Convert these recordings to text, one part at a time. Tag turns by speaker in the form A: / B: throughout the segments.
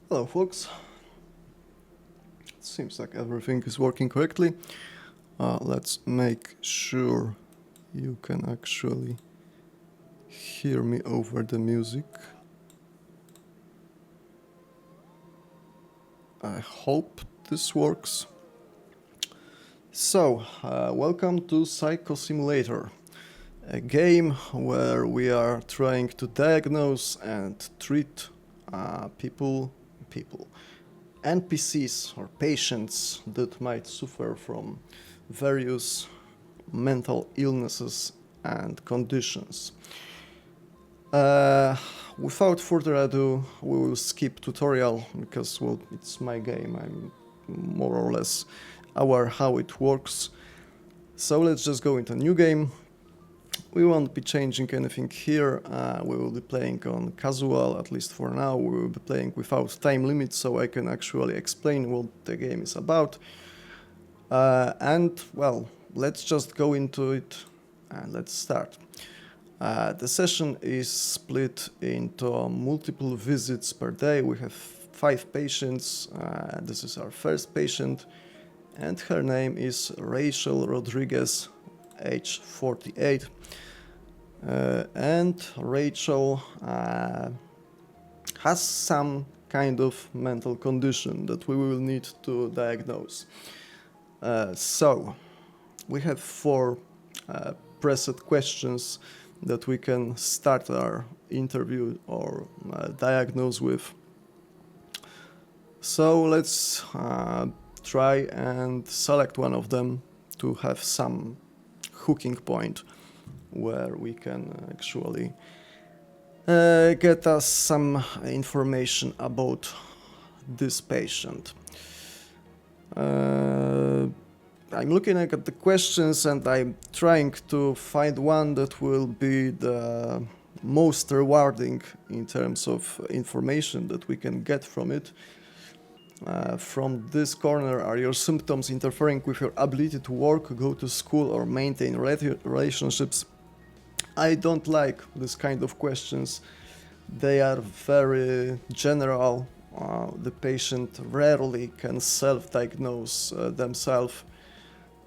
A: Hello folks, it seems like everything is working correctly. Let's make sure you can actually hear me over the music. I hope this works. So, welcome to Psycho Simulator, a game where we are trying to diagnose and treat people, NPCs or patients that might suffer from various mental illnesses and conditions. Without further ado, we will skip tutorial because, well, it's my game. I'm more or less aware how it works. So let's just go into a new game. We won't be changing anything here. We will be playing on casual, at least for now. We will be playing without time limit, so I can actually explain what the game is about. And, well, let's just go into it and let's start. The session is split into multiple visits per day. We have 5 patients. This is our first patient, and her name is Rachel Rodriguez, age 48. And Rachel has some kind of mental condition that we will need to diagnose. So, we have 4 preset questions that we can start our interview or diagnose with. So let's try and select one of them to have some hooking point where we can actually get us some information about this patient. I'm looking at the questions and I'm trying to find one that will be the most rewarding in terms of information that we can get from it. From this corner, are your symptoms interfering with your ability to work, go to school, or maintain relationships? I don't like this kind of questions. They are very general. The patient rarely can self-diagnose themselves.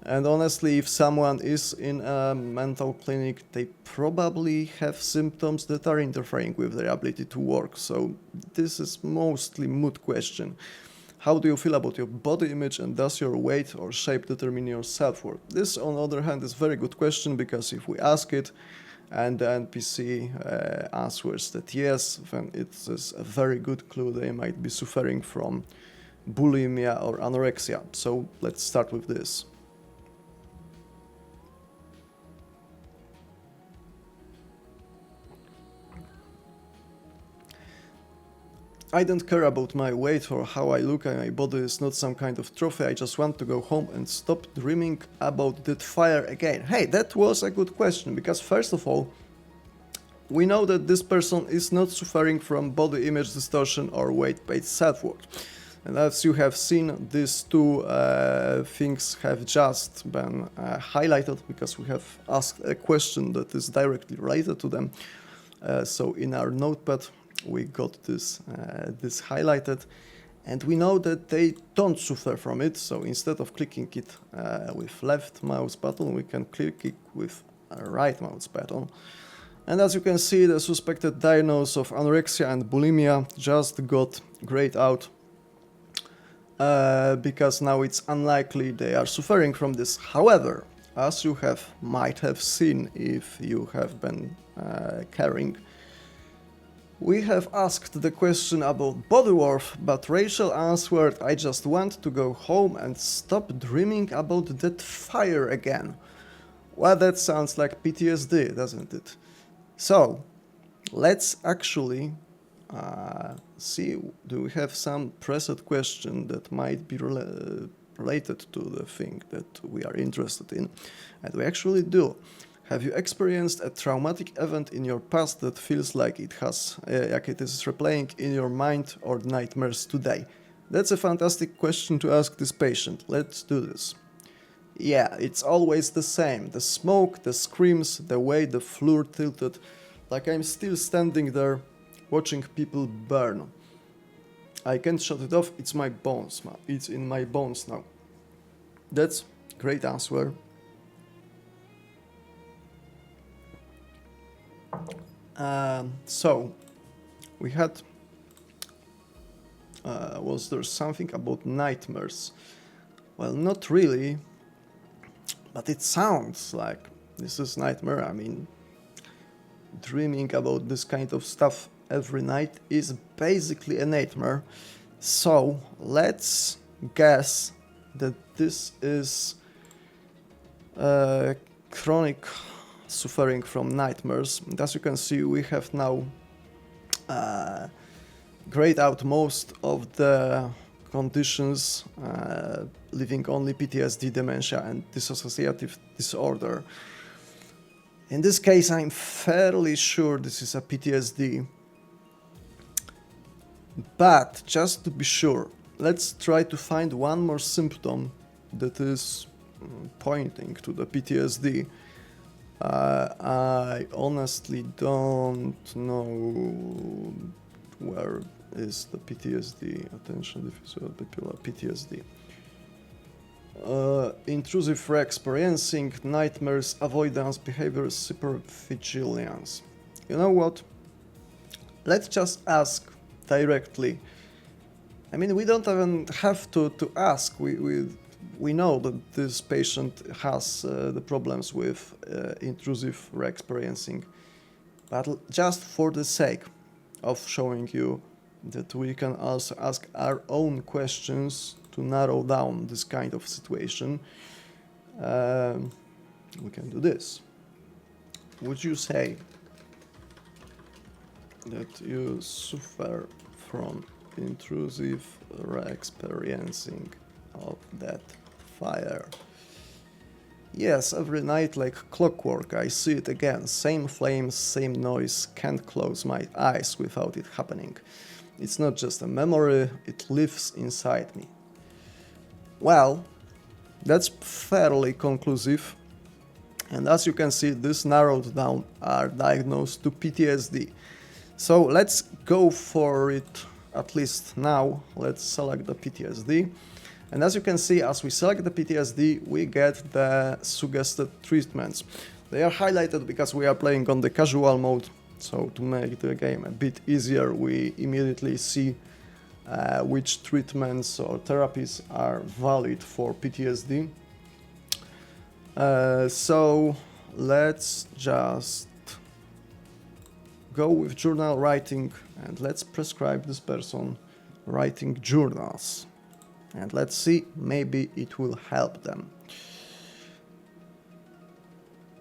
A: And honestly, if someone is in a mental clinic, they probably have symptoms that are interfering with their ability to work. So this is mostly mood question. How do you feel about your body image, and does your weight or shape determine your self-worth? This, on the other hand, is a very good question, because if we ask it and the NPC answers that yes, then it is a very good clue they might be suffering from bulimia or anorexia. So let's start with this. I don't care about my weight or how I look, and my body is not some kind of trophy. I just want to go home and stop dreaming about that fire again. Hey, that was a good question, because first of all, we know that this person is not suffering from body image distortion or weight-based self-worth. And as you have seen, these 2 things have just been highlighted, because we have asked a question that is directly related to them. So in our notepad, we got this highlighted, and we know that they don't suffer from it. So instead of clicking it with left mouse button, we can click it with right mouse button. And as you can see, the suspected diagnosis of anorexia and bulimia just got grayed out, because now it's unlikely they are suffering from this. However, as you might have seen if you have been caring, we have asked the question about body worth, but Rachel answered, I just want to go home and stop dreaming about that fire again. Well, that sounds like PTSD, doesn't it? So, let's actually see, do we have some preset question that might be related to the thing that we are interested in? And we actually do. Have you experienced a traumatic event in your past that feels like it is replaying in your mind or nightmares today? That's a fantastic question to ask this patient. Let's do this. Yeah, it's always the same. The smoke, the screams, the way the floor tilted, like I'm still standing there watching people burn. I can't shut it off. It's my bones. It's in my bones now. That's great answer. So we had. Was there something about nightmares? Well, not really, but it sounds like this is nightmare. I mean, dreaming about this kind of stuff every night is basically a nightmare. So let's guess that this is chronic suffering from nightmares. And as you can see, we have now grayed out most of the conditions, leaving only PTSD, dementia, and dissociative disorder. In this case, I'm fairly sure this is a PTSD. But just to be sure, let's try to find one more symptom that is pointing to the PTSD. I honestly don't know where is the PTSD, attention deficit bipolar PTSD. Intrusive re-experiencing, nightmares, avoidance, behavior, hypervigilance. You know what? Let's just ask directly. I mean, we don't even have to ask. We know that this patient has the problems with intrusive re-experiencing. But just for the sake of showing you that we can also ask our own questions to narrow down this kind of situation, we can do this. Would you say that you suffer from intrusive re-experiencing of that fire? Yes, every night like clockwork, I see it again. Same flames, same noise, can't close my eyes without it happening. It's not just a memory, it lives inside me. Well, that's fairly conclusive. And as you can see, this narrowed down our diagnosis to PTSD. So let's go for it, at least now. Let's select the PTSD. And as you can see, as we select the PTSD, we get the suggested treatments. They are highlighted because we are playing on the casual mode. So to make the game a bit easier, we immediately see which treatments or therapies are valid for PTSD. So let's just go with journal writing and let's prescribe this person writing journals. And let's see, maybe it will help them.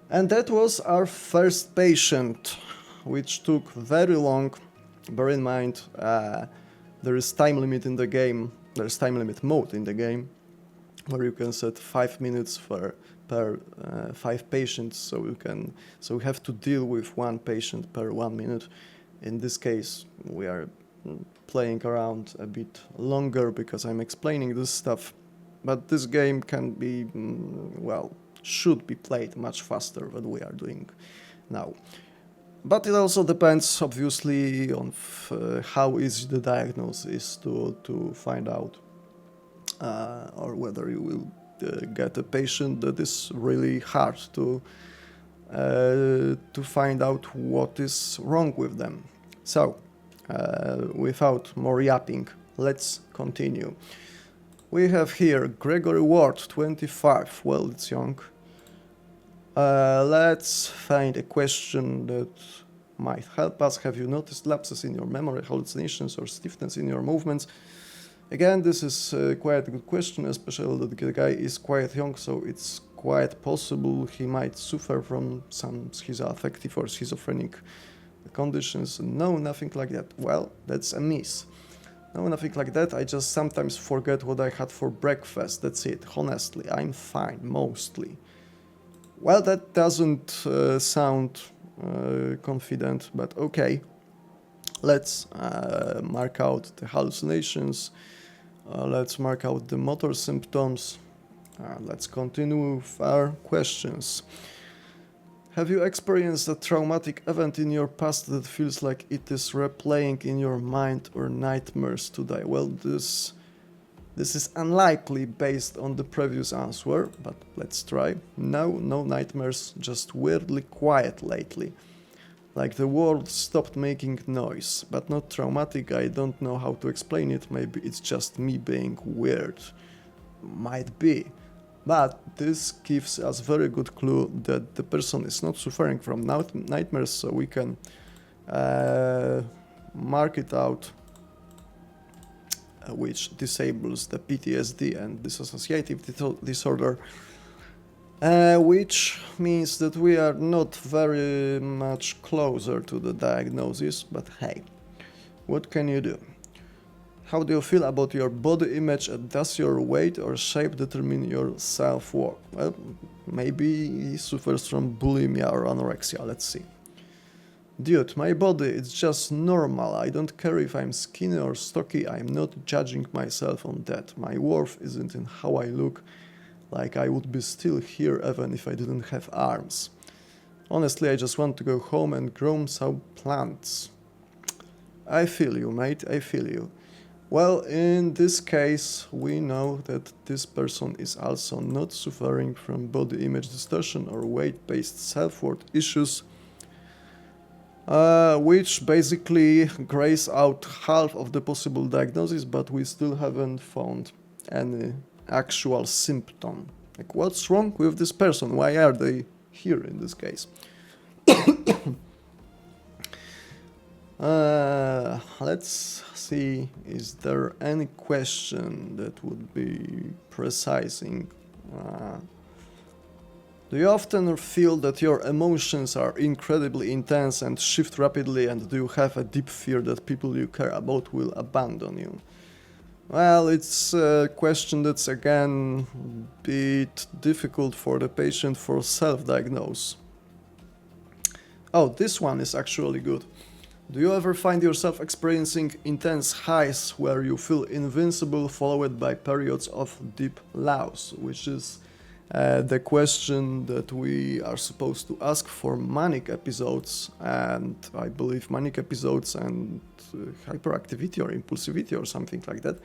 A: And that was our first patient, which took very long. Bear in mind, there is time limit in the game. There's time limit mode in the game, where you can set 5 minutes per 5 patients. So we have to deal with 1 patient per 1 minute. In this case, we are playing around a bit longer because I'm explaining this stuff, but this game can be, well, should be played much faster than we are doing now. But it also depends, obviously, on how easy the diagnosis is to find out, or whether you will get a patient that is really hard to find out what is wrong with them. So, without more yapping, let's continue. We have here Gregory Ward, 25. Well, it's young. Let's find a question that might help us. Have you noticed lapses in your memory, hallucinations, or stiffness in your movements? Again, this is quite a good question, especially that the guy is quite young, so it's quite possible he might suffer from some schizoaffective or schizophrenic conditions. No, nothing like that. Well, that's a miss. No, nothing like that. I just sometimes forget what I had for breakfast. That's it. Honestly, I'm fine, mostly. Well, that doesn't sound confident, but okay. Let's mark out the hallucinations. Let's mark out the motor symptoms. Let's continue with our questions. Have you experienced a traumatic event in your past that feels like it is replaying in your mind or nightmares today? Well, this is unlikely based on the previous answer, but let's try. No, no nightmares, just weirdly quiet lately. Like the world stopped making noise, but not traumatic. I don't know how to explain it. Maybe it's just me being weird. Might be. But this gives us very good clue that the person is not suffering from nightmares, so we can mark it out, which disables the PTSD and dissociative disorder, which means that we are not very much closer to the diagnosis, but hey, what can you do? How do you feel about your body image, and does your weight or shape determine your self-worth? Well, maybe he suffers from bulimia or anorexia, let's see. Dude, my body, it's just normal. I don't care if I'm skinny or stocky, I'm not judging myself on that. My worth isn't in how I look, like I would be still here even if I didn't have arms. Honestly, I just want to go home and grow some plants. I feel you, mate, I feel you. Well, in this case, we know that this person is also not suffering from body image distortion or weight-based self-worth issues, which basically grays out half of the possible diagnosis, but we still haven't found any actual symptom. Like, what's wrong with this person? Why are they here in this case? Let's see, is there any question that would be precising? Do you often feel that your emotions are incredibly intense and shift rapidly, and do you have a deep fear that people you care about will abandon you? Well, it's a question that's again a bit difficult for the patient for self-diagnose. Oh, this one is actually good. Do you ever find yourself experiencing intense highs where you feel invincible, followed by periods of deep lows, which is the question that we are supposed to ask for manic episodes, and I believe manic episodes and hyperactivity or impulsivity or something like that.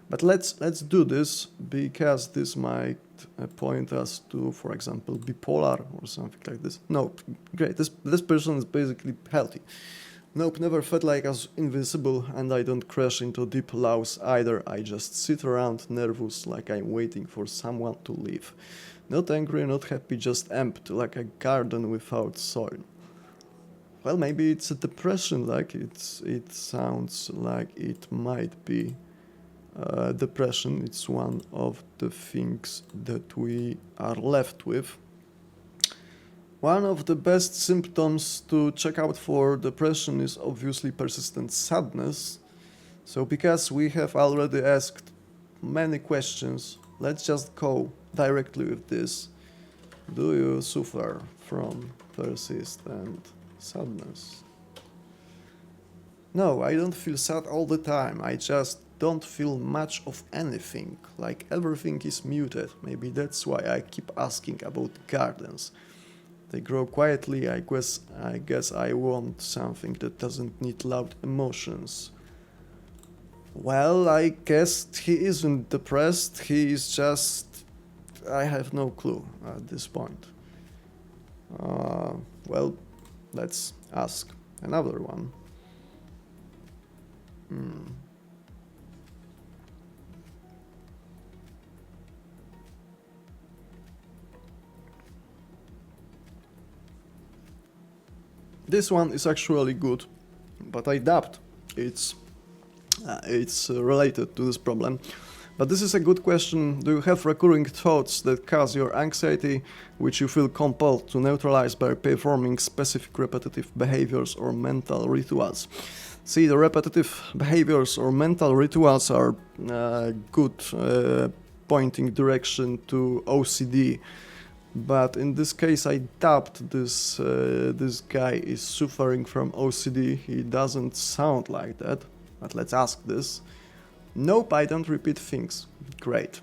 A: But let's do this, because this might point us to, for example, bipolar or something like this. No, great, this person is basically healthy. Nope, never felt like I was invincible, and I don't crash into deep lows either. I just sit around nervous like I'm waiting for someone to leave. Not angry, not happy, just empty, like a garden without soil. Well, maybe it's a depression, like it sounds like it might be depression. It's one of the things that we are left with. One of the best symptoms to check out for depression is obviously persistent sadness. So because we have already asked many questions, let's just go directly with this. Do you suffer from persistent sadness? No, I don't feel sad all the time. I just don't feel much of anything. Like everything is muted. Maybe that's why I keep asking about gardens. They grow quietly. I guess I want something that doesn't need loud emotions. Well, I guess he isn't depressed. He is just... I have no clue at this point. Well, let's ask another one. This one is actually good, but I doubt it's related to this problem. But this is a good question. Do you have recurring thoughts that cause your anxiety, which you feel compelled to neutralize by performing specific repetitive behaviors or mental rituals? See, the repetitive behaviors or mental rituals are good pointing direction to OCD. But in this case, I doubt this guy is suffering from OCD. He doesn't sound like that. But let's ask this. Nope, I don't repeat things. Great.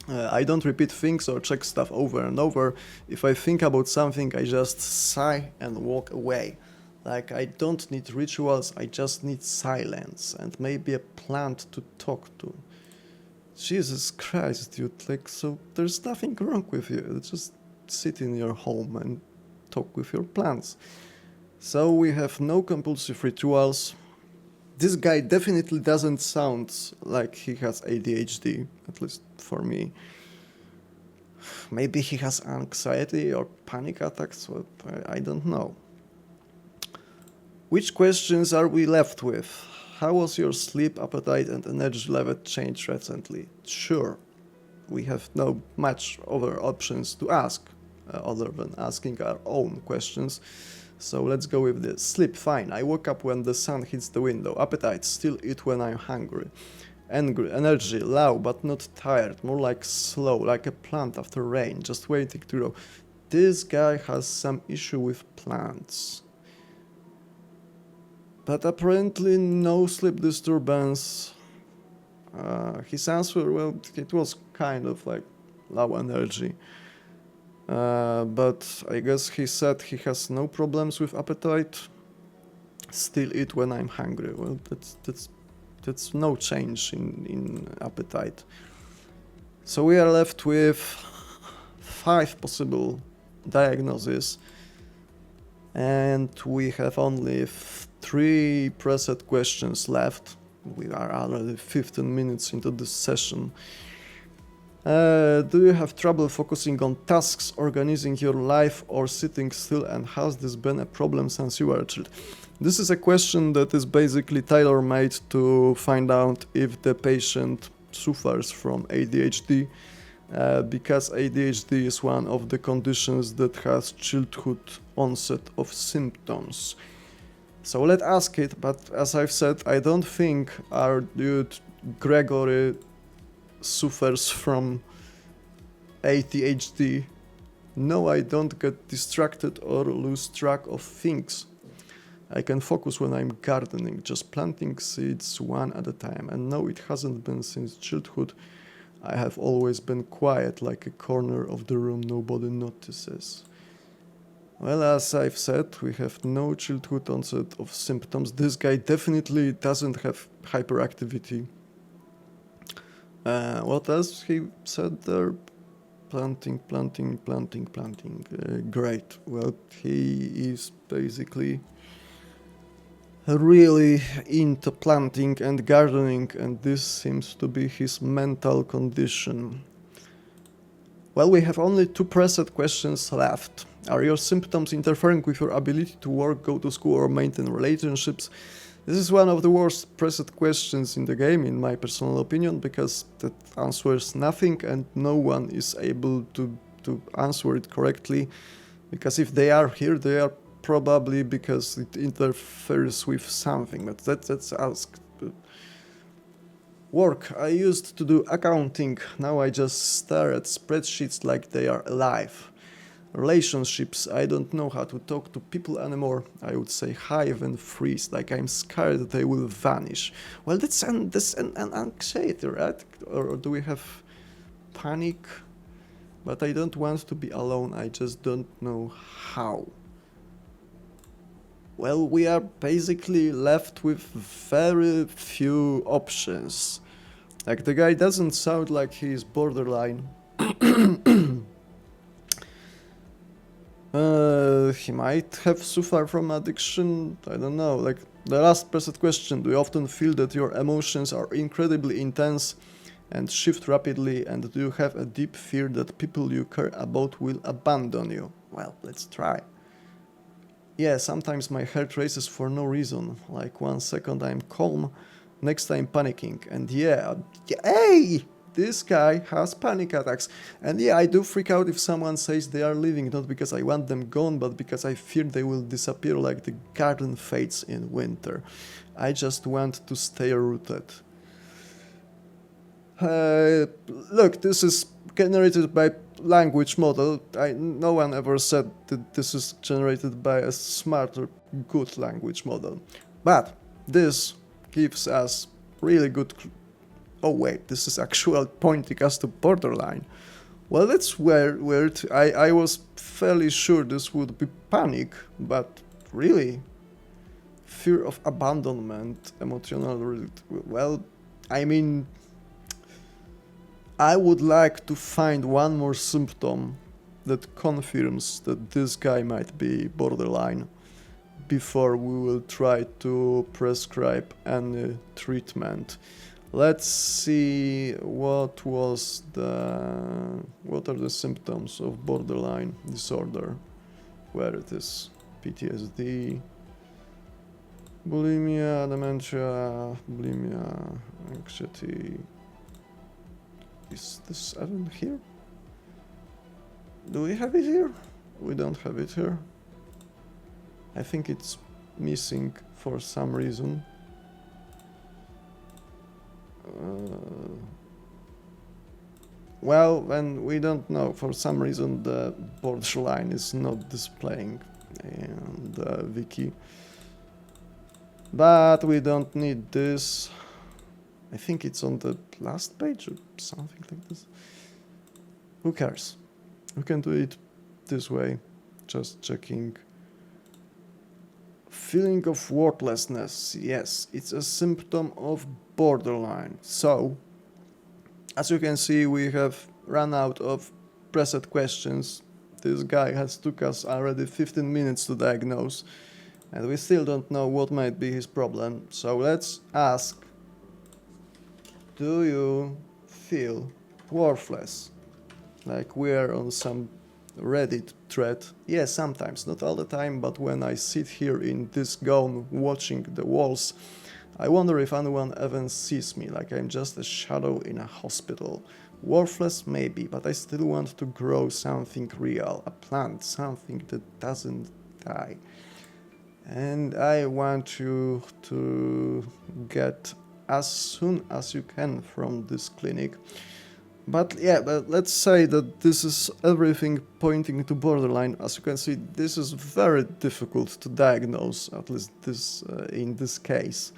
A: I don't repeat things or check stuff over and over. If I think about something, I just sigh and walk away. Like, I don't need rituals, I just need silence and maybe a plant to talk to. Jesus Christ, dude, like, so there's nothing wrong with you. Just sit in your home and talk with your plants. So we have no compulsive rituals. This guy definitely doesn't sound like he has ADHD, at least for me. Maybe he has anxiety or panic attacks, but I don't know. Which questions are we left with? How was your sleep, appetite, and energy level changed recently? Sure, we have no much other options to ask other than asking our own questions. So let's go with this. Sleep, fine. I woke up when the sun hits the window. Appetite, still eat when I'm hungry. Angry, energy, low but not tired. More like slow, like a plant after rain, just waiting to grow. This guy has some issue with plants. But apparently no sleep disturbance. His answer, well, it was kind of like low energy. But I guess he said he has no problems with appetite. Still eat when I'm hungry. Well, that's no change in appetite. So we are left with 5 possible diagnoses, and we have only 3 preset questions left. We are already 15 minutes into this session. Do you have trouble focusing on tasks, organizing your life, or sitting still, and has this been a problem since you were a child? This is a question that is basically tailor-made to find out if the patient suffers from ADHD, because ADHD is one of the conditions that has childhood onset of symptoms. So let's ask it, but as I've said, I don't think our dude Gregory suffers from ADHD. No, I don't get distracted or lose track of things. I can focus when I'm gardening, just planting seeds one at a time. And no, it hasn't been since childhood. I have always been quiet, like a corner of the room nobody notices. Well, as I've said, we have no childhood onset of symptoms. This guy definitely doesn't have hyperactivity. What else he said there? Planting. Great. Well, he is basically really into planting and gardening, and this seems to be his mental condition. Well, we have only 2 preset questions left. Are your symptoms interfering with your ability to work, go to school, or maintain relationships? This is one of the worst preset questions in the game, in my personal opinion, because that answers nothing and no one is able to answer it correctly. Because if they are here, they are probably because it interferes with something, but that's asked. Work. I used to do accounting, now I just stare at spreadsheets like they are alive. Relationships. I don't know how to talk to people anymore. I would say hive and freeze, like I'm scared that they will vanish. Well, that's an anxiety, right? Or do we have panic? But I don't want to be alone, I just don't know how. Well, we are basically left with very few options. Like, the guy doesn't sound like he is borderline. He might have suffered from addiction, I don't know. Like, the last preset question, do you often feel that your emotions are incredibly intense and shift rapidly, and do you have a deep fear that people you care about will abandon you? Well, let's try. Yeah, sometimes my heart races for no reason. Like, 1 second I'm calm, next I'm panicking. And yeah, hey! This guy has panic attacks. And yeah, I do freak out if someone says they are leaving, not because I want them gone, but because I fear they will disappear like the garden fades in winter. I just want to stay rooted. Look, this is generated by language model. No one ever said that this is generated by a smart or good language model. But this gives us really good oh wait, this is actual pointing us to borderline. Well, that's weird. I was fairly sure this would be panic, but really, fear of abandonment, emotional. Well, I mean, I would like to find one more symptom that confirms that this guy might be borderline before we will try to prescribe any treatment. Let's see what are the symptoms of borderline disorder. Where it is? PTSD, bulimia, dementia, bulimia, anxiety. Is this even here? Do we have it here? We don't have it here. I think it's missing for some reason. Well, then we don't know. For some reason the borderline is not displaying in the wiki. But we don't need this. I think it's on the last page or something like this. Who cares? We can do it this way. Just checking. Feeling of worthlessness. Yes, it's a symptom of borderline. So, as you can see, we have run out of preset questions. This guy has took us already 15 minutes to diagnose, and we still don't know what might be his problem. So let's ask, do you feel worthless? Like we're on some Reddit thread. Yeah, sometimes, not all the time, but when I sit here in this gown watching the walls, I wonder if anyone even sees me, like I'm just a shadow in a hospital. Worthless, maybe, but I still want to grow something real, a plant, something that doesn't die. And I want you to get as soon as you can from this clinic. But yeah, but let's say that this is everything pointing to borderline. As you can see, this is very difficult to diagnose, at least this in this case.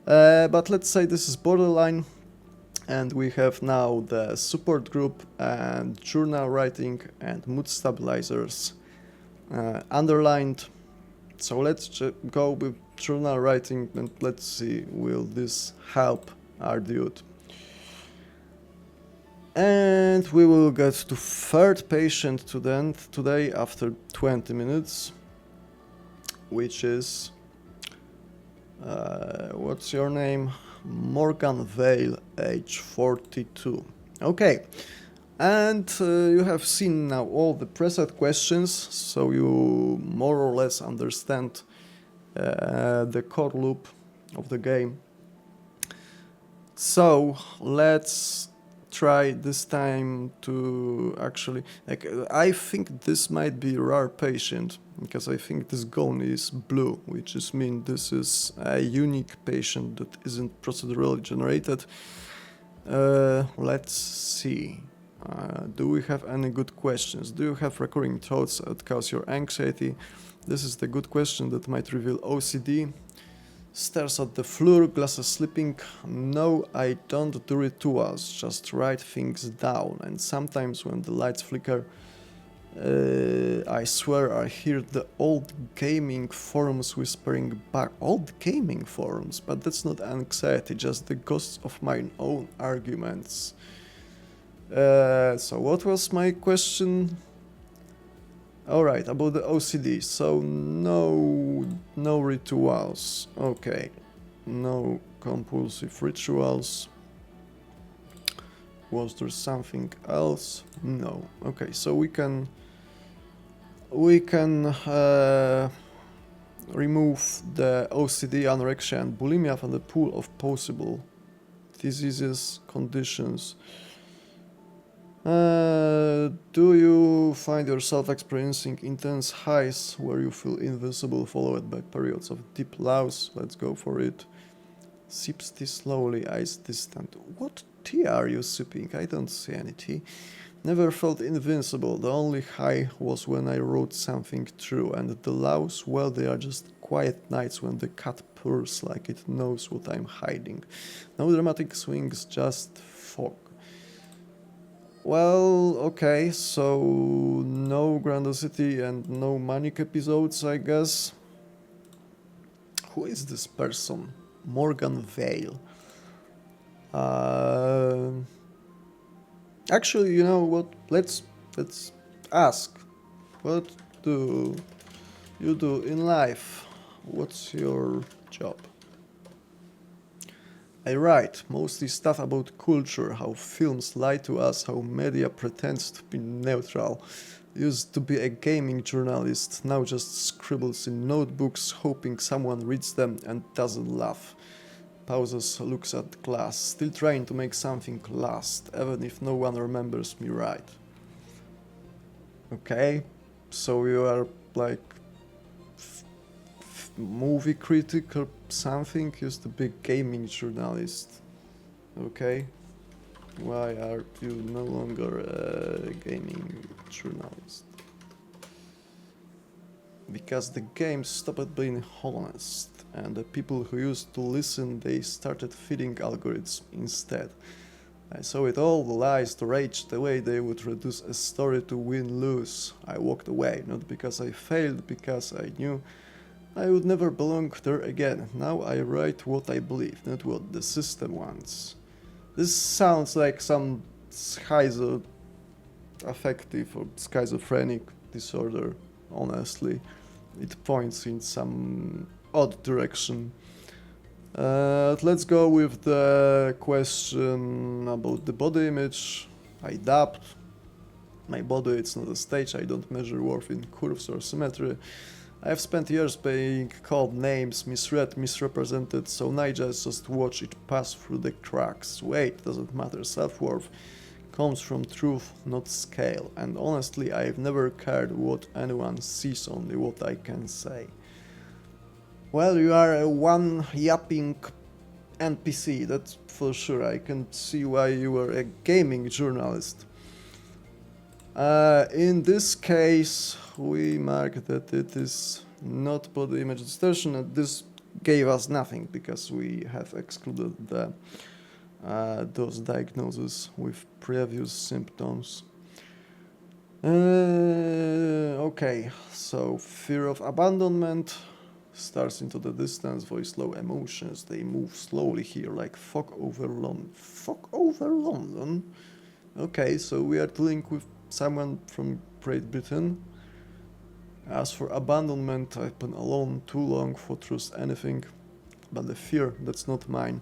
A: But let's say this is borderline, and we have now the support group and journal writing and mood stabilizers underlined. So let's go with journal writing and let's see, will this help our dude? And we will get to third patient today after 20 minutes, which is, what's your name? Morgan Vale, age 42. Okay, and you have seen now all the preset questions, so you more or less understand the core loop of the game. So let's try this time to actually, like, I think this might be a rare patient, because I think this gone is blue, which is mean this is a unique patient that isn't procedurally generated. Let's see. Do we have any good questions? Do you have recurring thoughts that cause your anxiety? This is the good question that might reveal OCD. Stares at the floor, glasses slipping. No, I don't do rituals, just write things down. And sometimes when the lights flicker, I swear I hear the old gaming forums whispering back. Old gaming forums? But that's not anxiety, just the ghosts of my own arguments. So what was my question? Alright, about the OCD. So no rituals. Okay. No compulsive rituals. Was there something else? No. Okay, so we can remove the OCD, anorexia and bulimia from the pool of possible diseases, conditions. Do you find yourself experiencing intense highs where you feel invisible, followed by periods of deep lows? Let's go for it. Sips tea slowly, eyes distant. What tea are you sipping? I don't see any tea. Never felt invincible. The only high was when I wrote something true, and the lows, well, they are just quiet nights when the cat contours like it knows what I'm hiding. No dramatic swings, just fog. Well, okay, so no grandiosity and no manic episodes, I guess. Who is this person? Morgan Vale. Actually, you know what? Let's ask. What do you do in life? What's your job? I write mostly stuff about culture, how films lie to us, how media pretends to be neutral. Used to be a gaming journalist, now just scribbles in notebooks, hoping someone reads them and doesn't laugh. Pauses, looks at glass, still trying to make something last, even if no one remembers me right. Okay, so you are like movie critic or something, used to be gaming journalist. Okay, why are you no longer a gaming journalist? Because the game stopped being honest, and the people who used to listen, they started feeding algorithms instead. I saw it all, the lies, the rage, the way they would reduce a story to win-lose. I walked away, not because I failed, because I knew I would never belong there again. Now I write what I believe, not what the system wants. This sounds like some schizoaffective or schizophrenic disorder, honestly. It points in some odd direction. Let's go with the question about the body image. I adapt. My body, it's not a stage, I don't measure worth in curves or symmetry. I've spent years being called names, misread, misrepresented, so now I just watch it pass through the cracks. Weight doesn't matter, self-worth comes from truth, not scale, and honestly I've never cared what anyone sees, only what I can say. Well, you are a one yapping NPC, that's for sure. I can see why you were a gaming journalist. In this case, we mark that it is not body image distortion, and this gave us nothing because we have excluded the those diagnoses with previous symptoms. Okay, so fear of abandonment starts into the distance, voice low emotions, they move slowly here like fog over London. Fog over London? Okay, so we are dealing with someone from Great Britain. As for abandonment, I've been alone too long for trust anything, but the fear, that's not mine.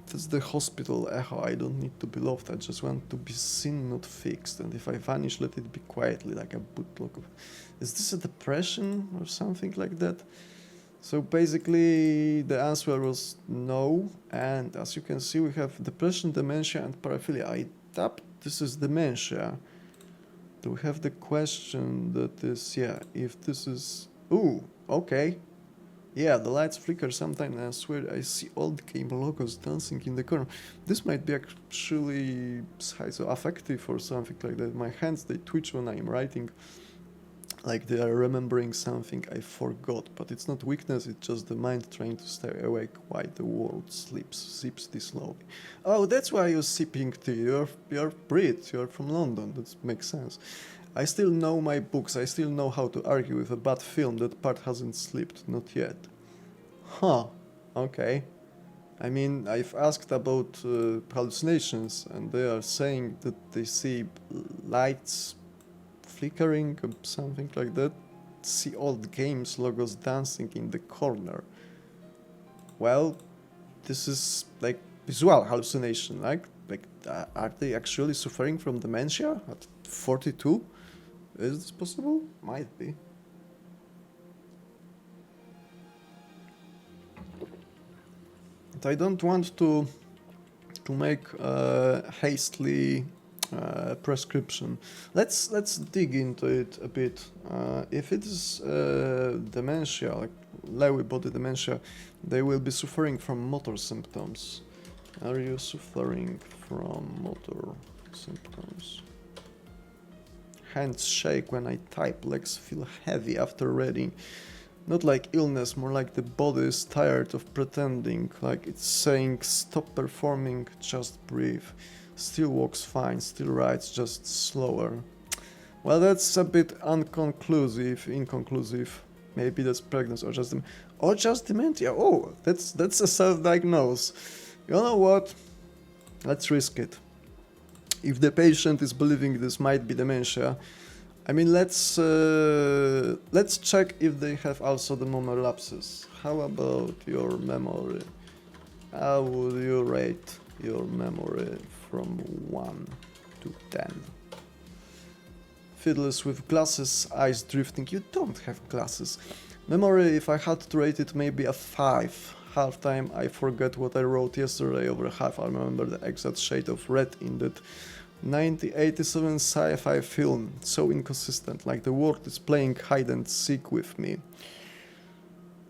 A: That's the hospital echo. I don't need to be loved, I just want to be seen, not fixed, and if I vanish, let it be quietly, like a bootlock of... Is this a depression or something like that? So basically the answer was no, and as you can see we have depression, dementia and paraphilia. I doubt this is dementia. Do we have the question that is, yeah, if this is... Ooh, okay. Yeah, the lights flicker sometimes and I swear I see old game logos dancing in the corner. This might be actually schizoaffective or something like that. My hands, they twitch when I'm writing. Like they are remembering something I forgot, but it's not weakness, it's just the mind trying to stay awake while the world sips this slowly. Oh, that's why you're sipping tea, you're Brit, you're from London, that makes sense. I still know my books, I still know how to argue with a bad film, that part hasn't slipped, not yet. Huh, okay. I mean, I've asked about hallucinations, and they are saying that they see lights flickering or something like that. See old games logos dancing in the corner. Well, this is like visual hallucination, like are they actually suffering from dementia at 42? Is this possible? Might be. But I don't want to make hastily prescription. Let's dig into it a bit. If it is dementia, like Lewy body dementia, they will be suffering from motor symptoms. Are you suffering from motor symptoms? Hands shake when I type, legs feel heavy after reading. Not like illness, more like the body is tired of pretending, like it's saying stop performing, just breathe. Still walks fine, still rides, just slower. Well, that's a bit inconclusive. Maybe that's pregnancy or just dementia. Oh, that's a self-diagnose. You know what? Let's risk it. If the patient is believing this might be dementia, I mean, let's check if they have also the memory lapses. How about your memory? How would you rate your memory from 1 to 10? Fiddlers with glasses, eyes drifting. You don't have glasses. Memory, if I had to rate it, maybe a 5. Half time I forget what I wrote yesterday, over half I remember the exact shade of red in that 1987 sci-fi film. So inconsistent, like the world is playing hide and seek with me.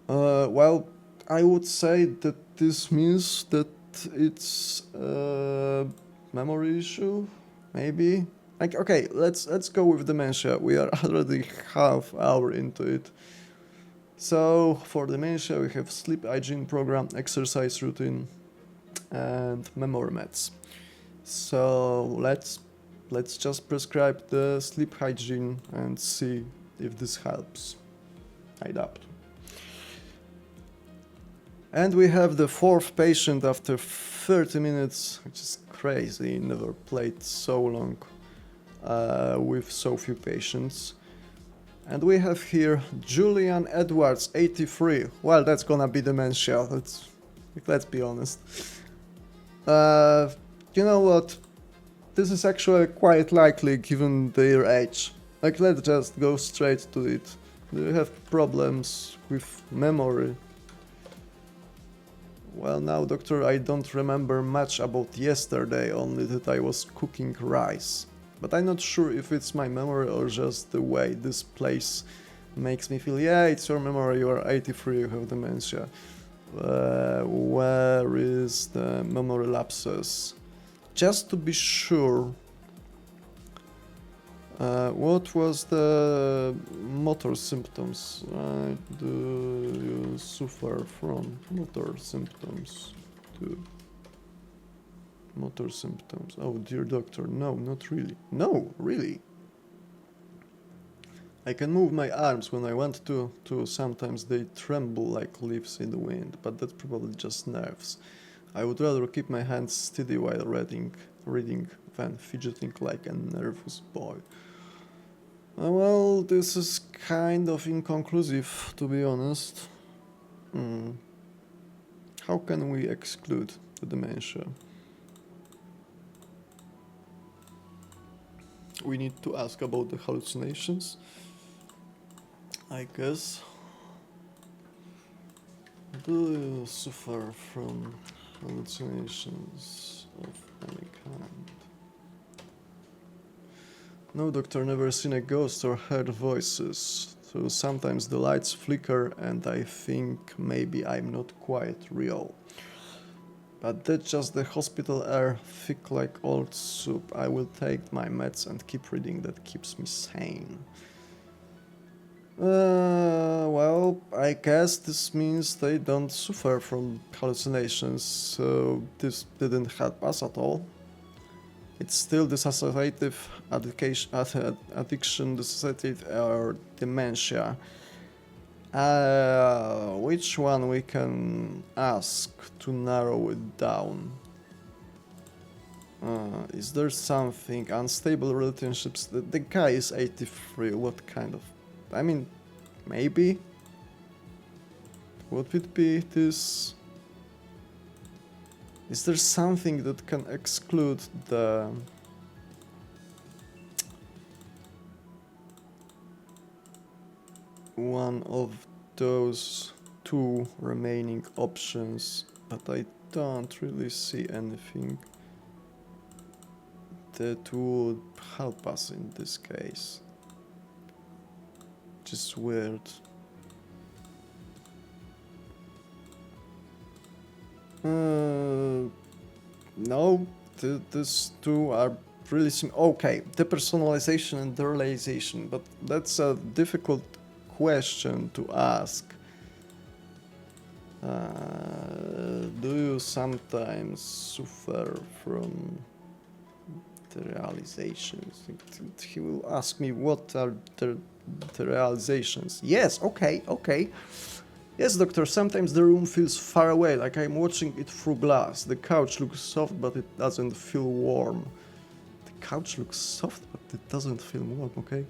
A: Well, I would say that this means that it's a memory issue, maybe. Like, okay, let's go with dementia. We are already half hour into it. So for dementia, we have sleep hygiene program, exercise routine, and memory meds. So let's just prescribe the sleep hygiene and see if this helps. I doubt. And we have the fourth patient after 30 minutes, which is crazy. Never played so long with so few patients. And we have here Julian Edwards, 83. Well, that's gonna be dementia. Let's be honest. You know what? This is actually quite likely given their age. Like, let's just go straight to it. Do you have problems with memory? Well, now, doctor, I don't remember much about yesterday, only that I was cooking rice. But I'm not sure if it's my memory or just the way this place makes me feel. Yeah, it's your memory, you are 83, you have dementia. Where is the memory lapses? Just to be sure, what was the motor symptoms? Do you suffer from motor symptoms? Motor symptoms. Oh, dear doctor, no, not really. No, really. I can move my arms when I want to sometimes they tremble like leaves in the wind, but that's probably just nerves. I would rather keep my hands steady while reading than fidgeting like a nervous boy. Well, this is kind of inconclusive, to be honest. How can we exclude the dementia? We need to ask about the hallucinations, I guess. Do you suffer from hallucinations of any kind? No, doctor, never seen a ghost or heard voices. So sometimes the lights flicker and I think maybe I'm not quite real. But that's just the hospital air, thick like old soup. I will take my meds and keep reading, that keeps me sane. Well, I guess this means they don't suffer from hallucinations, so this didn't help us at all. It's still dissociative addiction, dissociative or dementia. Which one we can ask to narrow it down? Is there something? Unstable relationships? The guy is 83, what kind of... I mean, maybe? Would it be this? Is there something that can exclude the... one of those two remaining options, but I don't really see anything that would help us in this case. Just weird. No, these two are really okay, depersonalization and derealization, but that's a difficult question to ask. Do you sometimes suffer from the realizations? He will ask me what are the realizations. Yes, okay, okay. Yes, doctor, sometimes the room feels far away, like I'm watching it through glass. The couch looks soft, but it doesn't feel warm. The couch looks soft, but it doesn't feel warm, okay?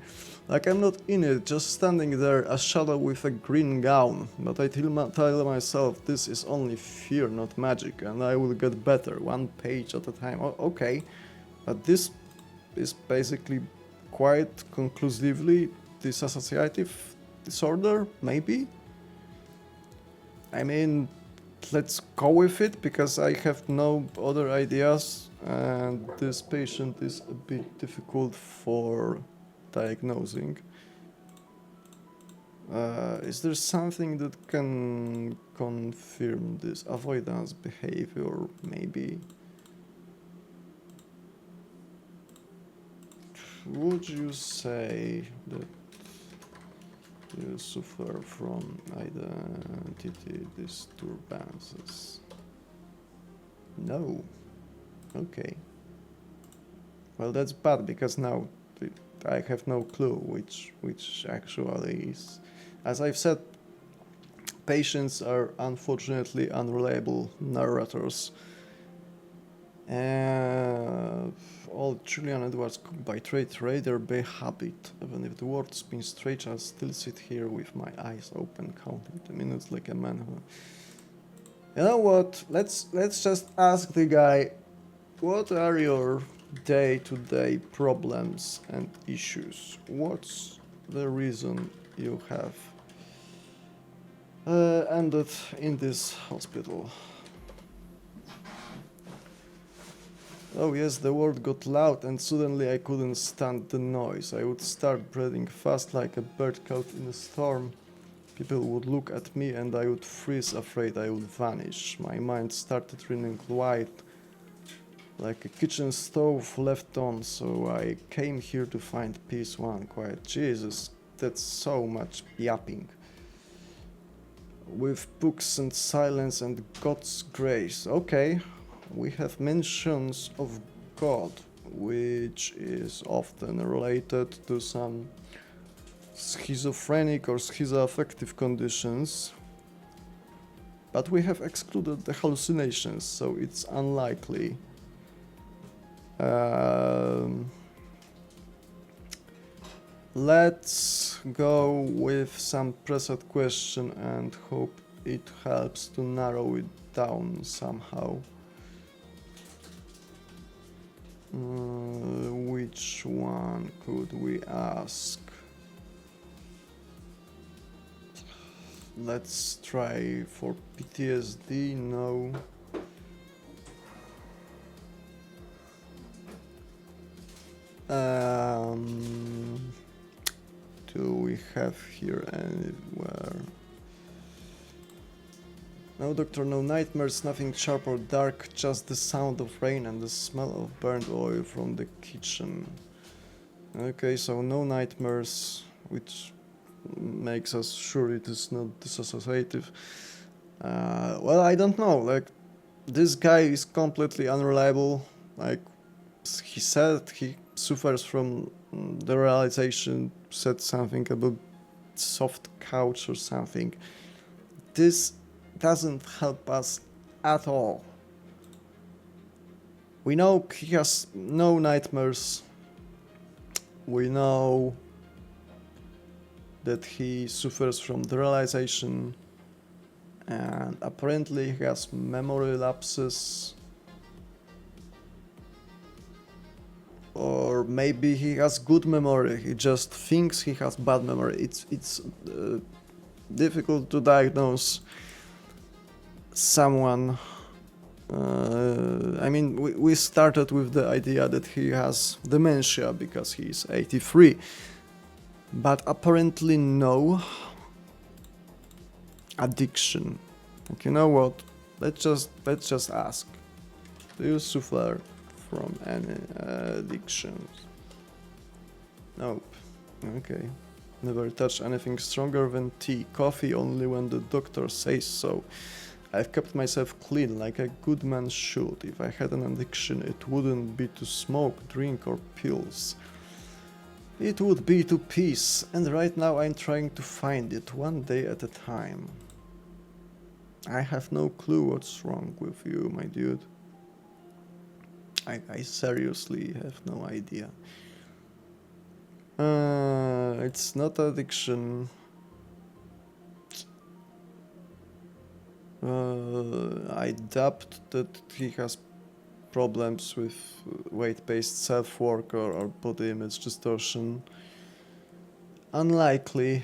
A: Like I'm not in it, just standing there, a shadow with a green gown. But I tell myself this is only fear, not magic, and I will get better, one page at a time. Okay, but this is basically quite conclusively dissociative disorder, maybe? I mean, let's go with it, because I have no other ideas, and this patient is a bit difficult for diagnosing. Is there something that can confirm this avoidance behavior, maybe? Would you say that you suffer from identity disturbances? No. Okay. Well, that's bad, because now I have no clue which actually is. As I've said, patients are unfortunately unreliable narrators. Old Julian Edwards, cook by trade, trader by habit. Even if the world spins straight, I'll still sit here with my eyes open, counting the minutes like a man who... You know what? Let's just ask the guy, what are your day-to-day problems and issues? What's the reason you have ended in this hospital? Oh yes, the world got loud and suddenly I couldn't stand the noise. I would start breathing fast like a bird caught in a storm. People would look at me and I would freeze, afraid I would vanish. My mind started running white like a kitchen stove left on, so I came here to find peace, one quiet. Jesus, that's so much yapping. With books and silence and God's grace. Okay. We have mentions of God, which is often related to some schizophrenic or schizoaffective conditions, but we have excluded the hallucinations, so it's unlikely. Let's go with some preset question and hope it helps to narrow it down somehow. Which one could we ask? Let's try for PTSD, no. Do we have here anywhere? No doctor, no nightmares, nothing sharp or dark, just the sound of rain and the smell of burnt oil from the kitchen. Okay, so no nightmares, which makes us sure it is not dissociative. Well, I don't know, like, this guy is completely unreliable. Like, he said he suffers from the realization, said something about soft couch or something. This doesn't help us at all. We know he has no nightmares. We know that he suffers from the realization, and apparently he has memory lapses. Or maybe he has good memory, he just thinks he has bad memory. It's difficult to diagnose someone. I mean, we started with the idea that he has dementia because he is 83, but apparently no. Addiction. Like, you know what? Let's just ask. Do you suffer from any addictions? Nope. Okay. Never touch anything stronger than tea. Coffee only when the doctor says so. I've kept myself clean like a good man should. If I had an addiction, it wouldn't be to smoke, drink, or pills. It would be to peace, and right now I'm trying to find it, one day at a time. I have no clue what's wrong with you, my dude. I seriously have no idea. It's not addiction. I doubt that he has problems with weight-based self-work or body image distortion. Unlikely.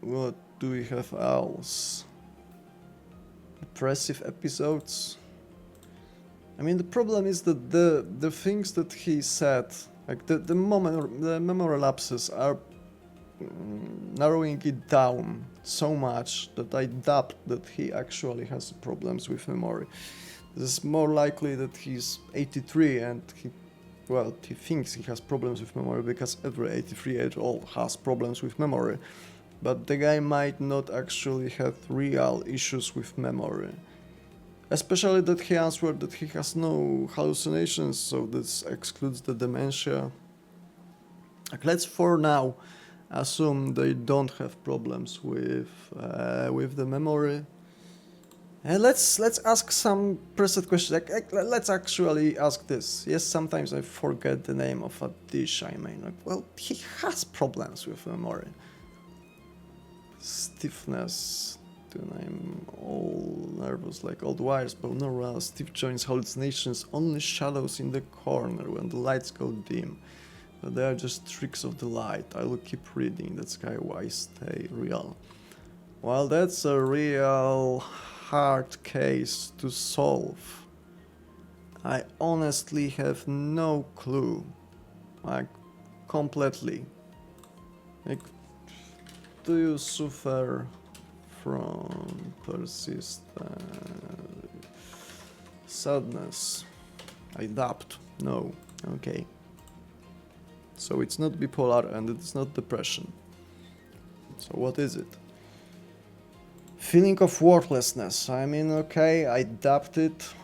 A: What do we have else? Depressive episodes? I mean, the problem is that the things that he said, like the memory lapses are narrowing it down so much that I doubt that he actually has problems with memory. It's more likely that he's 83 and he thinks he has problems with memory because every 83-year-old has problems with memory. But the guy might not actually have real issues with memory. Especially that he answered that he has no hallucinations, so this excludes the dementia. Like, let's for now assume they don't have problems with the memory. And let's ask some preset questions. Let's actually ask this. Yes, sometimes I forget the name of a dish I made. Like, well, he has problems with memory. Stiffness. I'm all nervous like old wires, binaural, stiff joints, hallucinations, only shadows in the corner when the lights go dim. But they are just tricks of the light. I will keep reading. That's why I stay real. Well, that's a real hard case to solve. I honestly have no clue. Like, completely. Like, do you suffer from persistent sadness? I doubt. No. Okay. So it's not bipolar and it's not depression. So what is it? Feeling of worthlessness. I mean, okay, I doubt it.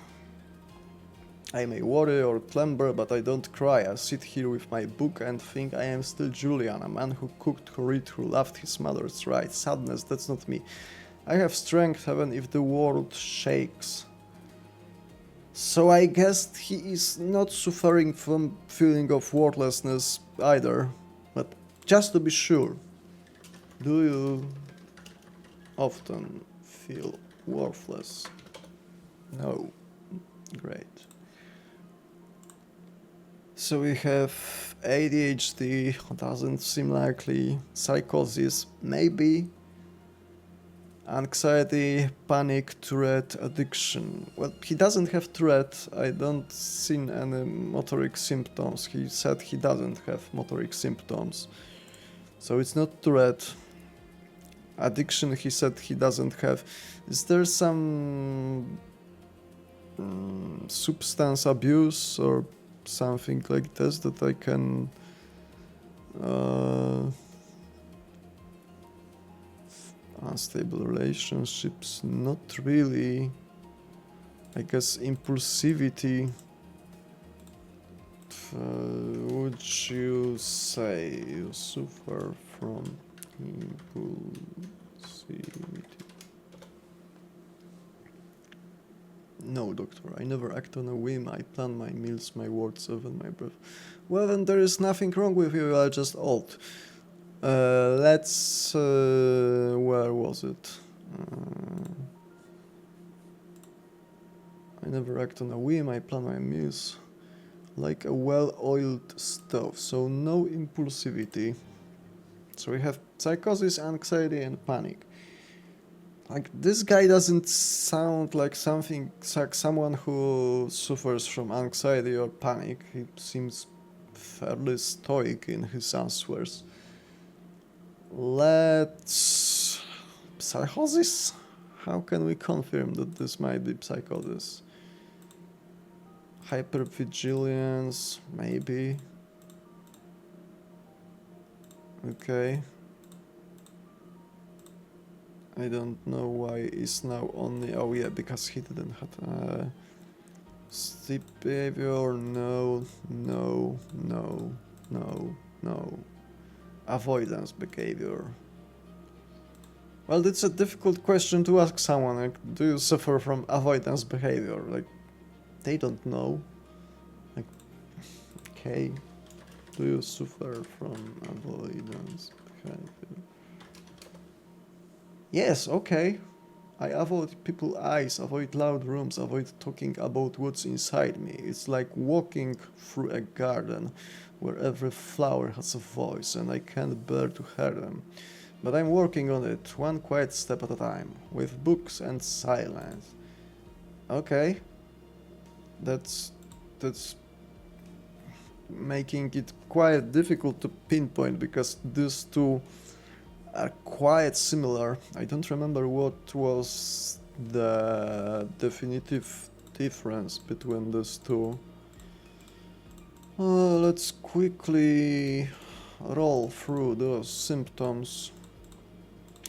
A: I may worry or clamber, but I don't cry. I sit here with my book and think I am still Julian, a man who cooked, who read, who loved his mother's right. Sadness, that's not me. I have strength even if the world shakes. So I guess he is not suffering from feeling of worthlessness either. But just to be sure, do you often feel worthless? No. Great. So we have ADHD, doesn't seem likely, psychosis, maybe, anxiety, panic, Tourette, addiction. Well, he doesn't have Tourette, I don't see any motoric symptoms. He said he doesn't have motoric symptoms. So it's not Tourette. Addiction, he said he doesn't have. Is there some substance abuse or something like this that I can unstable relationships? Not really. I guess impulsivity. Would you say you suffer from impulsivity? No, doctor, I never act on a whim. I plan my meals, my words, even my breath. Well, then there is nothing wrong with you, you are just old. Let's... where was it? I never act on a whim, I plan my meals like a well-oiled stove, so no impulsivity. So we have psychosis, anxiety, and panic. Like, this guy doesn't sound like someone who suffers from anxiety or panic. He seems fairly stoic in his answers. Let's... psychosis? How can we confirm that this might be psychosis? Hypervigilance, maybe. Okay. I don't know why it's now only... Oh yeah, because he didn't have... sleep behavior, no, no, no, no, no. Avoidance behavior. Well, it's a difficult question to ask someone, like, do you suffer from avoidance behavior? Like, they don't know. Like, okay. Do you suffer from avoidance behavior? Yes, okay. I avoid people's eyes, avoid loud rooms, avoid talking about what's inside me. It's like walking through a garden where every flower has a voice and I can't bear to hear them. But I'm working on it, one quiet step at a time, with books and silence. Okay. That's making it quite difficult to pinpoint because these two are quite similar. I don't remember what was the definitive difference between these two. Let's quickly roll through those symptoms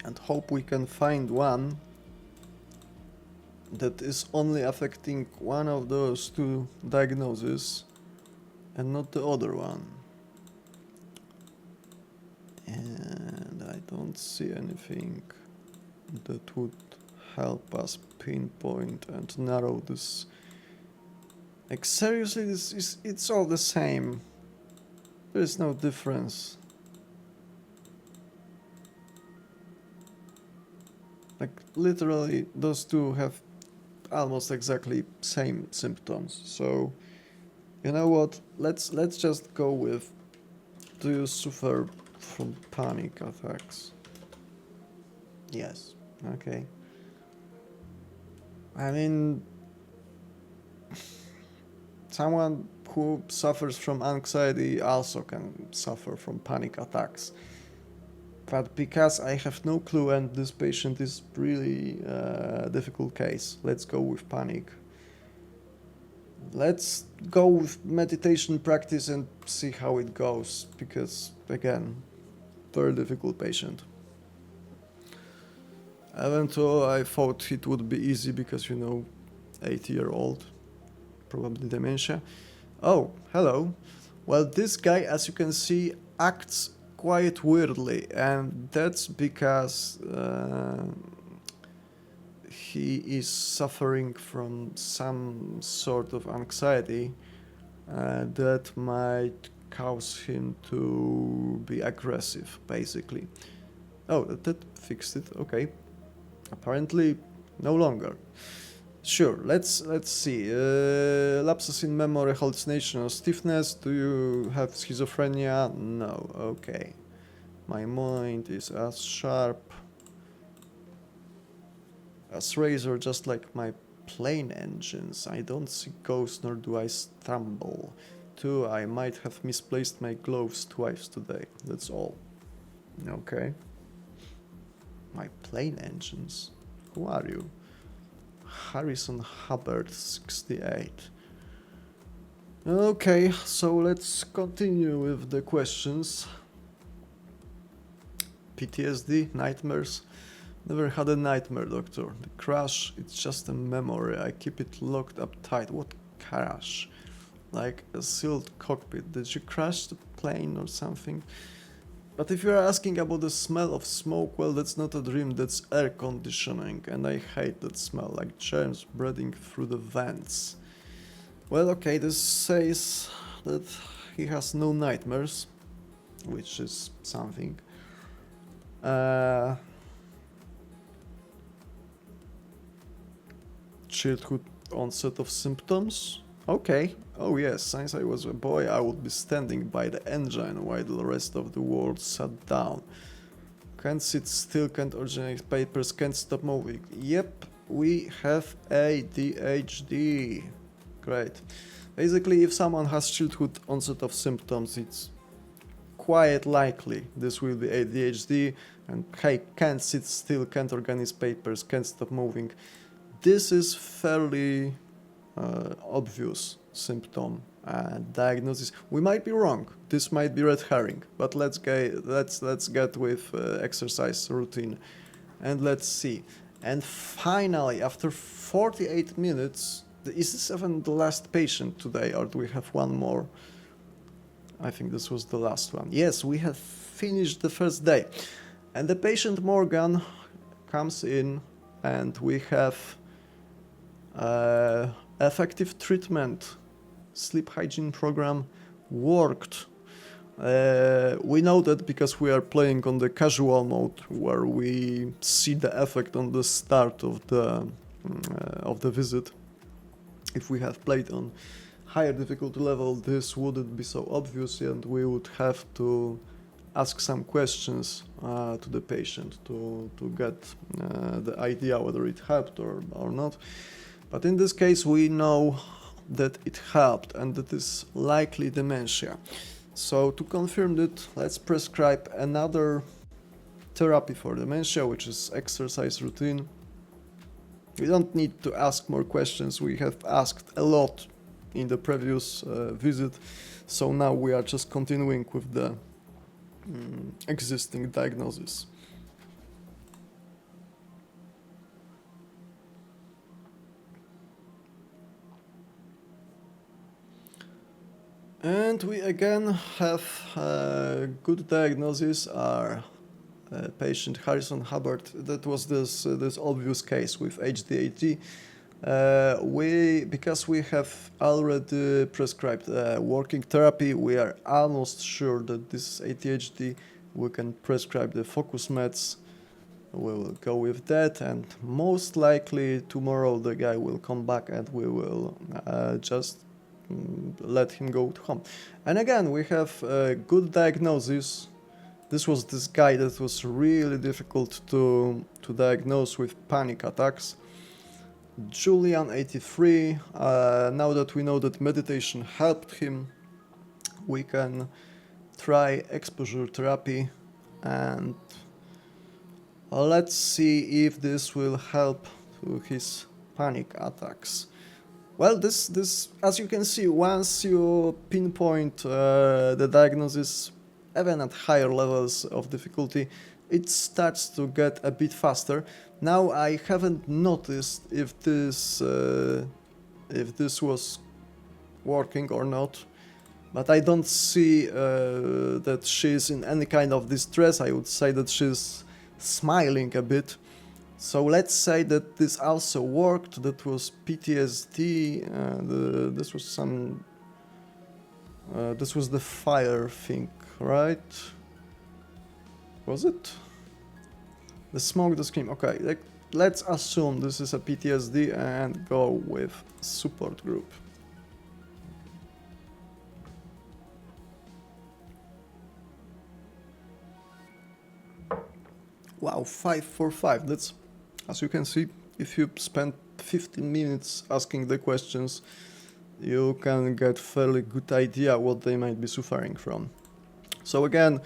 A: and hope we can find one that is only affecting one of those two diagnoses and not the other one. And I don't see anything that would help us pinpoint and narrow this. Like seriously, it's all the same. There is no difference. Like literally those two have almost exactly same symptoms. So you know what? Let's just go with, do you suffer from panic attacks? Yes. Okay. I mean, someone who suffers from anxiety also can suffer from panic attacks. But because I have no clue and this patient is really a difficult case, let's go with panic. Let's go with meditation practice and see how it goes, because again, very difficult patient. Even though I thought it would be easy because, you know, 80-year-old, probably dementia. Oh, hello. Well, this guy, as you can see, acts quite weirdly, and that's because he is suffering from some sort of anxiety that might cause him to be aggressive, basically. Oh, that fixed it. Okay. Apparently, no longer. Sure. Let's see. Lapses in memory, hallucination, or stiffness. Do you have schizophrenia? No. Okay. My mind is as sharp as razor, just like my plane engines. I don't see ghosts, nor do I stumble. 2. I might have misplaced my gloves twice today. That's all. Okay. My plane engines? Who are you? Harrison Hubbard, 68. Okay, so let's continue with the questions. PTSD, nightmares. Never had a nightmare, doctor. The crash, it's just a memory. I keep it locked up tight. What crash? Like a sealed cockpit. Did you crash the plane or something? But if you're asking about the smell of smoke, well, that's not a dream, that's air conditioning, and I hate that smell, like germs spreading through the vents. Well, okay, this says that he has no nightmares, which is something. Childhood onset of symptoms? Okay. Oh yes, since I was a boy I would be standing by the engine while the rest of the world sat down. Can't sit still, can't originate papers, can't stop moving. Yep, we have ADHD. Great. Basically, if someone has childhood onset of symptoms, it's quite likely this will be ADHD, and hey, can't sit still, can't organize papers, can't stop moving. This is fairly obvious symptom Diagnosis. We might be wrong. This might be red herring, but let's get with exercise routine, and let's see. And finally, after 48 minutes, is this even the last patient today, or do we have one more? I think this was the last one. Yes, we have finished the first day, and the patient Morgan comes in, and we have effective treatment. Sleep hygiene program worked. We know that because we are playing on the casual mode, where we see the effect on the start of the visit. If we have played on higher difficulty level, this wouldn't be so obvious, and we would have to ask some questions to the patient to get the idea whether it helped or not. But in this case, we know that it helped, and that is likely dementia. So to confirm that, let's prescribe another therapy for dementia, which is exercise routine. We don't need to ask more questions. We have asked a lot in the previous visit, so now we are just continuing with the existing diagnosis. And we again have good diagnosis. Our patient Harrison Hubbard, that was this obvious case with ADHD. Because we have already prescribed working therapy, we are almost sure that this is ADHD. We can prescribe the focus meds. We will go with that, and most likely tomorrow the guy will come back and we will just let him go to home. And again, we have a good diagnosis. This was this guy that was really difficult to diagnose with panic attacks. Julian, 83. Now that we know that meditation helped him, we can try exposure therapy, and let's see if this will help to his panic attacks. Well, this as you can see, once you pinpoint the diagnosis, even at higher levels of difficulty, it starts to get a bit faster. Now I haven't noticed if this was working or not, but I don't see that she's in any kind of distress. I would say that she's smiling a bit. So let's say that this also worked. That was PTSD. This was some. This was the fire thing, right? Was it? The smoke, the scream. Okay, let's assume this is a PTSD and go with support group. Wow, 5 for 5. That's, as you can see, if you spend 15 minutes asking the questions, you can get fairly good idea what they might be suffering from. So again,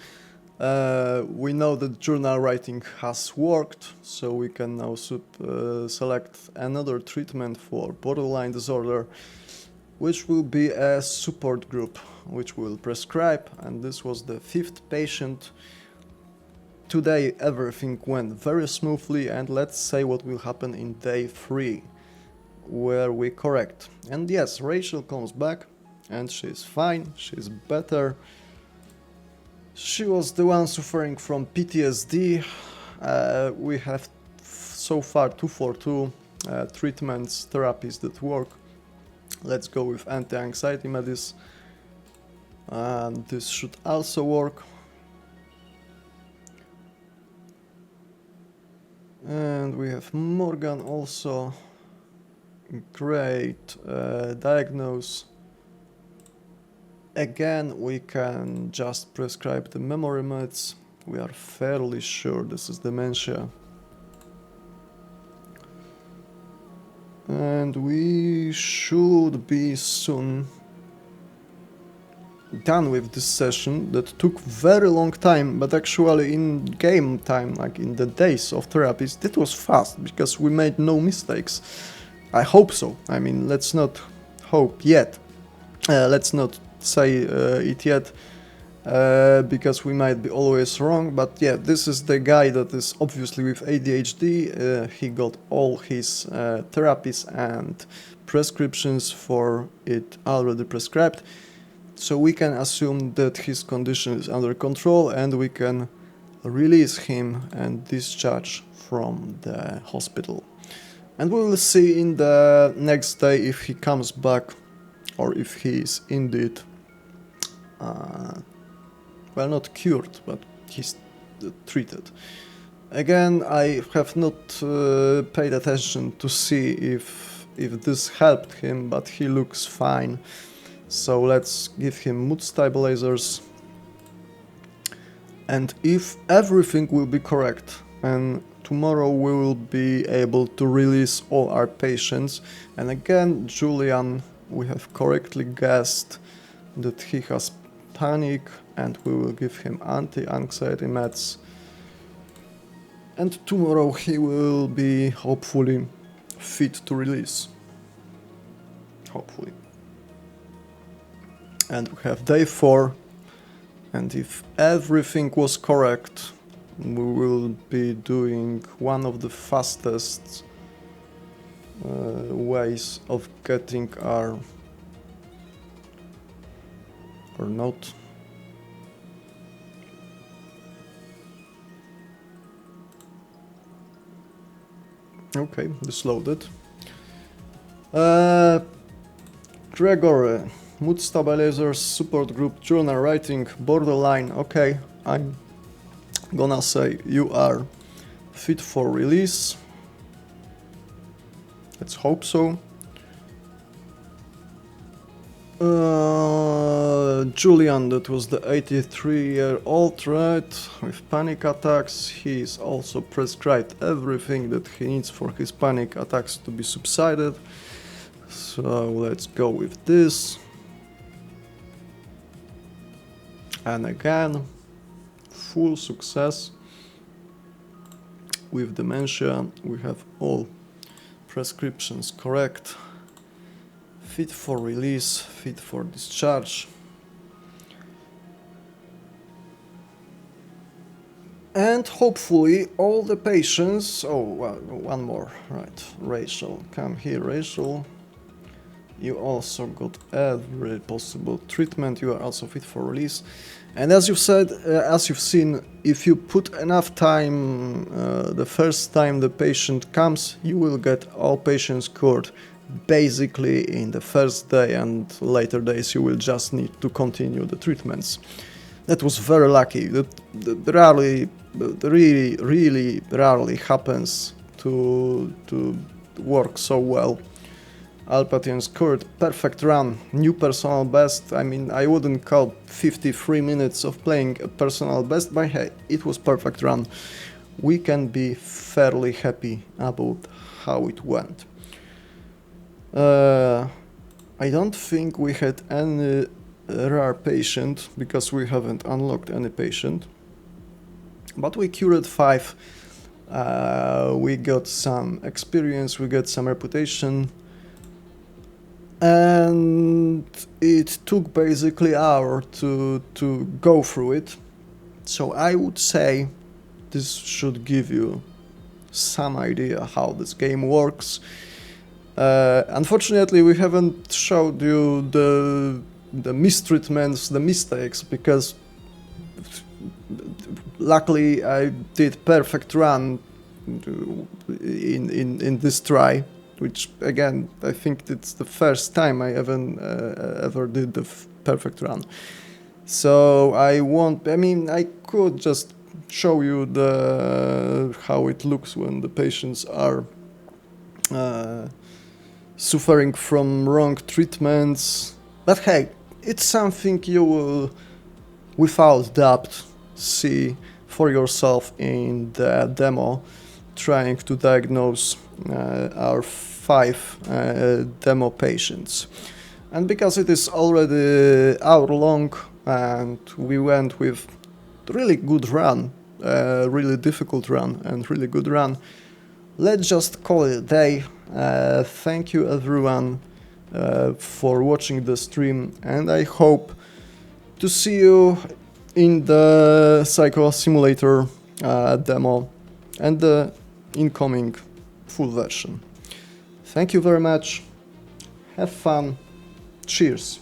A: we know that journal writing has worked, so we can now select another treatment for borderline disorder, which will be a support group, which will prescribe, and this was the 5th patient. Today everything went very smoothly, and let's say what will happen in day 3, where we correct. And yes, Rachel comes back, and she's fine, she's better. She was the one suffering from PTSD. We have so far 2 for 2 treatments, therapies that work. Let's go with anti-anxiety medicine, and this should also work. And we have Morgan also. Great. Diagnose. Again, we can just prescribe the memory meds. We are fairly sure this is dementia. And we should be soon done with this session that took very long time, but actually in game time, like in the days of therapies, that was fast because we made no mistakes. I hope so. I mean, let's not hope yet. Let's not say it yet, because we might be always wrong, but yeah, this is the guy that is obviously with ADHD. He got all his therapies and prescriptions for it already prescribed, so we can assume that his condition is under control and we can release him and discharge from the hospital. And we will see in the next day if he comes back or if he is indeed well, not cured, but he's treated. Again, I have not paid attention to see if this helped him, but he looks fine. So let's give him mood stabilizers. And if everything will be correct, and tomorrow we will be able to release all our patients. And again, Julian, we have correctly guessed that he has panic, and we will give him anti-anxiety meds. And tomorrow he will be hopefully fit to release. Hopefully. And we have day 4, and if everything was correct, we will be doing one of the fastest ways of getting our, or not. Okay, this loaded. Gregory, mood stabilizers, support group, journal writing, borderline. Okay, I'm gonna say you are fit for release. Let's hope so. Julian, that was the 83-year-old, right, with panic attacks. He is also prescribed everything that he needs for his panic attacks to be subsided. So let's go with this. And again, full success with dementia. We have all prescriptions correct. Fit for release, fit for discharge. And hopefully all the patients, oh, well, one more, right, Rachel, come here, Rachel. You also got every possible treatment, you are also fit for release. And as you've said, as you've seen, if you put enough time the first time the patient comes, you will get all patients cured. Basically in the first day, and later days you will just need to continue the treatments. That was very lucky. That really rarely happens to work so well. Alpathian scored perfect run, new personal best. I mean, I wouldn't call 53 minutes of playing a personal best, but hey, it was perfect run. We can be fairly happy about how it went. I don't think we had any rare patient because we haven't unlocked any patient, but we cured 5. We got some experience, we got some reputation, and it took basically an hour to go through it. So I would say this should give you some idea how this game works. Unfortunately, we haven't showed you the mistreatments, the mistakes, because luckily I did perfect run in this try, which again I think it's the first time I ever did the perfect run. So I could just show you how it looks when the patients are suffering from wrong treatments, but hey, it's something you will without doubt see for yourself in the demo, trying to diagnose our 5 demo patients. And because it is already hour long and we went with really good run, really difficult run and really good run, let's just call it a day. Thank you everyone for watching the stream, and I hope to see you in the Cycle Simulator demo and the incoming full version. Thank you very much. Have fun. Cheers.